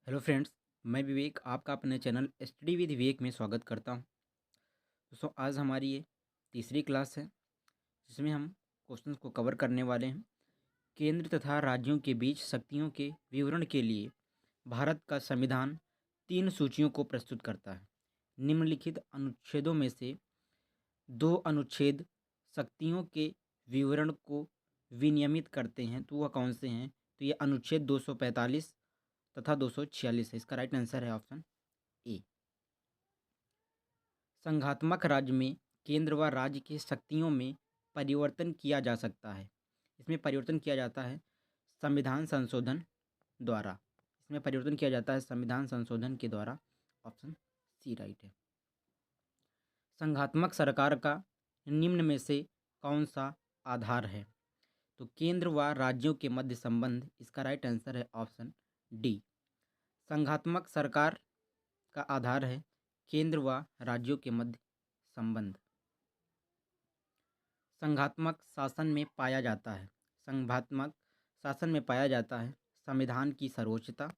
Hello friends, मैं विवेक आपका अपने चैनल स्टडी विद विवेक में स्वागत करता हूं। दोस्तों, आज हमारी ये तीसरी क्लास है जिसमें हम क्वेश्चंस को कवर करने वाले हैं। केंद्र तथा राज्यों के बीच शक्तियों के विवरण के लिए भारत का संविधान 3 सूचियों को प्रस्तुत करता है। निम्नलिखित अनुच्छेदों में से 2 अनुच्छेद शक्तियों के विवरण को विनियमित करते हैं, तो वह कौन से हैं? तो ये अनुच्छेद 245 तथा 246 है। इसका राइट आंसर है ऑप्शन ए। संघात्मक राज्य में केंद्र व राज्य की शक्तियों में परिवर्तन किया जा सकता है। इसमें परिवर्तन किया जाता है संविधान संशोधन द्वारा। इसमें परिवर्तन किया जाता है संविधान संशोधन के द्वारा। ऑप्शन सी राइट है। संघात्मक सरकार का निम्न में से कौन सा आधार है? तो केंद्र व राज्यों के मध्य संबंध। इसका राइट आंसर है ऑप्शन डी। संघात्मक सरकार का आधार है केंद्र व राज्यों के मध्य संबंध। संघात्मक शासन में पाया जाता है संघात्मक शासन में पाया जाता है संविधान की सर्वोच्चता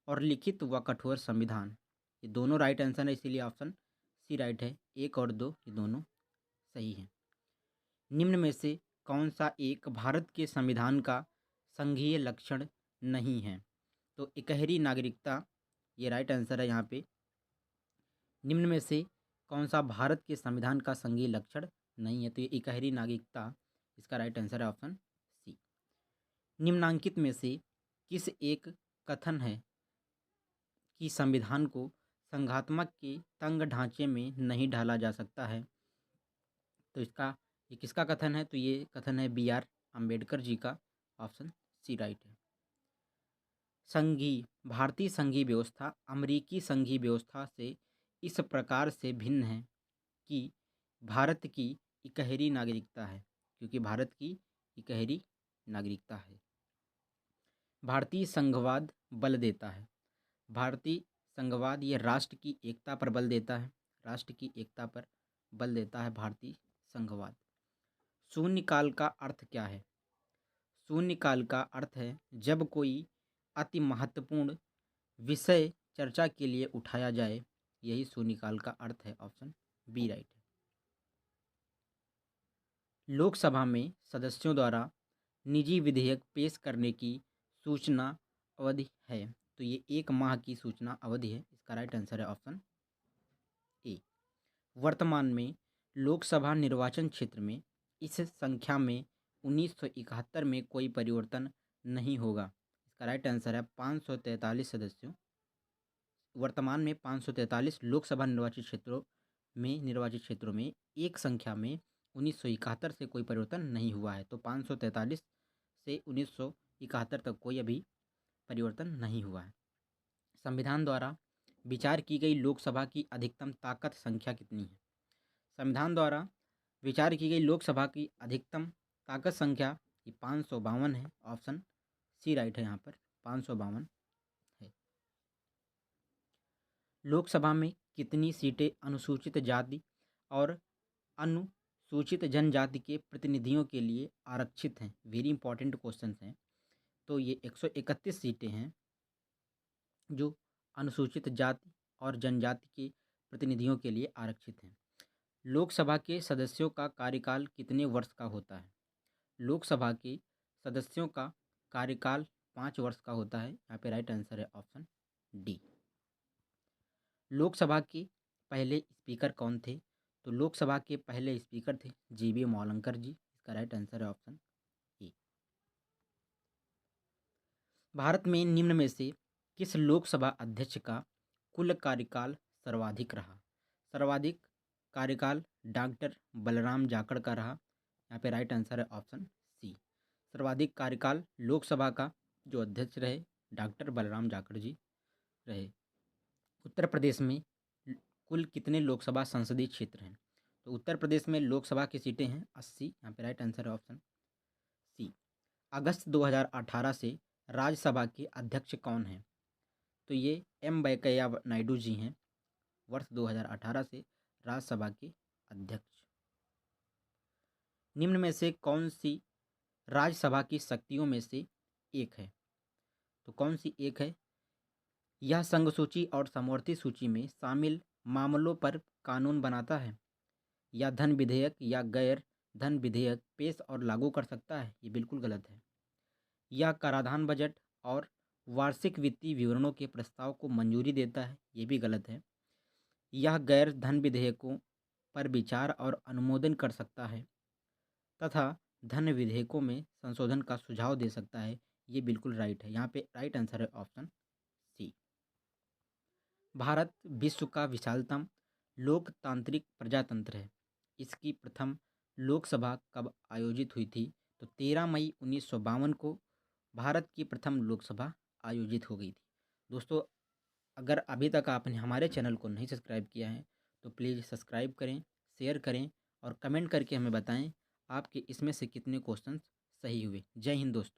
और लिखित व कठोर संविधान। ये दोनों राइट आंसर है, इसीलिए ऑप्शन सी राइट है। 1 और 2 ये दोनों सही हैं। निम्न में से कौन सा एक भारत के संविधान का संघीय लक्षण नहीं है? तो इकहरी नागरिकता ये राइट आंसर है यहाँ पे। निम्न में से कौन सा भारत के संविधान का संघीय लक्षण नहीं है? तो ये इकहरी नागरिकता। इसका राइट आंसर है ऑप्शन सी। निम्नांकित में से किस एक कथन है कि संविधान को संघात्मक के तंग ढांचे में नहीं ढाला जा सकता है? तो ये किसका कथन है? तो ये कथन है बी आर अम्बेडकर जी का। ऑप्शन सी राइट है। भारतीय संघीय व्यवस्था अमेरिकी संघीय व्यवस्था से इस प्रकार से भिन्न है कि भारत की इकहरी नागरिकता है, क्योंकि भारत की इकहरी नागरिकता है। भारतीय संघवाद बल देता है। भारतीय संघवाद ये राष्ट्र की एकता पर बल देता है। राष्ट्र की एकता पर बल देता है भारतीय संघवाद। शून्यकाल का अर्थ क्या है? शून्यकाल का अर्थ है जब कोई अति महत्वपूर्ण विषय चर्चा के लिए उठाया जाए, यही शून्यकाल का अर्थ है। ऑप्शन बी राइट है। लोकसभा में सदस्यों द्वारा निजी विधेयक पेश करने की सूचना अवधि है, तो ये 1 माह की सूचना अवधि है। इसका राइट आंसर है ऑप्शन ए। वर्तमान में लोकसभा निर्वाचन क्षेत्र में इस संख्या में 1971 में कोई परिवर्तन नहीं होगा। इसका राइट आंसर है 543 सदस्यों। वर्तमान में 543 लोकसभा निर्वाचित क्षेत्रों में एक संख्या में 1971 से कोई परिवर्तन नहीं हुआ है। तो 543 से 1971 तक कोई अभी परिवर्तन नहीं हुआ है। संविधान द्वारा विचार की गई लोकसभा की अधिकतम ताकत संख्या कितनी है? संविधान द्वारा विचार की गई लोकसभा की अधिकतम ताकत संख्या 552 है। ऑप्शन सी राइट है यहाँ पर, 552 है। लोकसभा में कितनी सीटें अनुसूचित जाति और अनुसूचित जनजाति के प्रतिनिधियों के लिए आरक्षित हैं? वेरी इंपॉर्टेंट क्वेश्चन हैं। तो ये 131 सीटें हैं जो अनुसूचित जाति और जनजाति के प्रतिनिधियों के लिए आरक्षित हैं। लोकसभा के सदस्यों का कार्यकाल कितने वर्ष का होता है? लोकसभा के सदस्यों का कार्यकाल 5 वर्ष का होता है। यहाँ पे राइट आंसर है ऑप्शन डी। लोकसभा के पहले स्पीकर कौन थे? तो लोकसभा के पहले स्पीकर थे जीबी मौलंकर जी। इसका राइट आंसर है ऑप्शन ए। भारत में निम्न में से किस लोकसभा अध्यक्ष का कुल कार्यकाल सर्वाधिक रहा? सर्वाधिक कार्यकाल डॉक्टर बलराम जाखड़ का रहा। यहाँ पे राइट आंसर है ऑप्शन सी। सर्वाधिक कार्यकाल लोकसभा का जो अध्यक्ष रहे डॉक्टर बलराम जाखड़ जी रहे। उत्तर प्रदेश में कुल कितने लोकसभा संसदीय क्षेत्र हैं? तो उत्तर प्रदेश में लोकसभा की सीटें हैं 80। यहाँ पे राइट आंसर है ऑप्शन सी। अगस्त 2018 से राज्यसभा के अध्यक्ष कौन हैं? तो ये एम वेंकैया नायडू जी हैं। वर्ष 2018 से राज्यसभा के अध्यक्ष। निम्न में से कौन सी राज्यसभा की शक्तियों में से एक है? तो कौन सी एक है? यह संघ सूची और समवर्ती सूची में शामिल मामलों पर कानून बनाता है। यह धन विधेयक या गैर धन विधेयक पेश और लागू कर सकता है। ये बिल्कुल गलत है। यह कराधान बजट और वार्षिक वित्तीय विवरणों के प्रस्ताव को मंजूरी देता है। ये भी गलत है। यह गैर धन विधेयकों पर विचार और अनुमोदन कर सकता है तथा धन विधेयकों में संशोधन का सुझाव दे सकता है। ये बिल्कुल राइट है। यहाँ पे राइट आंसर है ऑप्शन सी। भारत विश्व का विशालतम लोकतांत्रिक प्रजातंत्र है। इसकी प्रथम लोकसभा कब आयोजित हुई थी? तो 13 मई 1952 को भारत की प्रथम लोकसभा आयोजित हो गई थी। दोस्तों, अगर अभी तक आपने हमारे चैनल को नहीं सब्सक्राइब किया है तो प्लीज़ सब्सक्राइब करें, शेयर करें और कमेंट करके हमें बताएं आपके इसमें से कितने क्वेश्चन सही हुए। जय हिंद दोस्तों।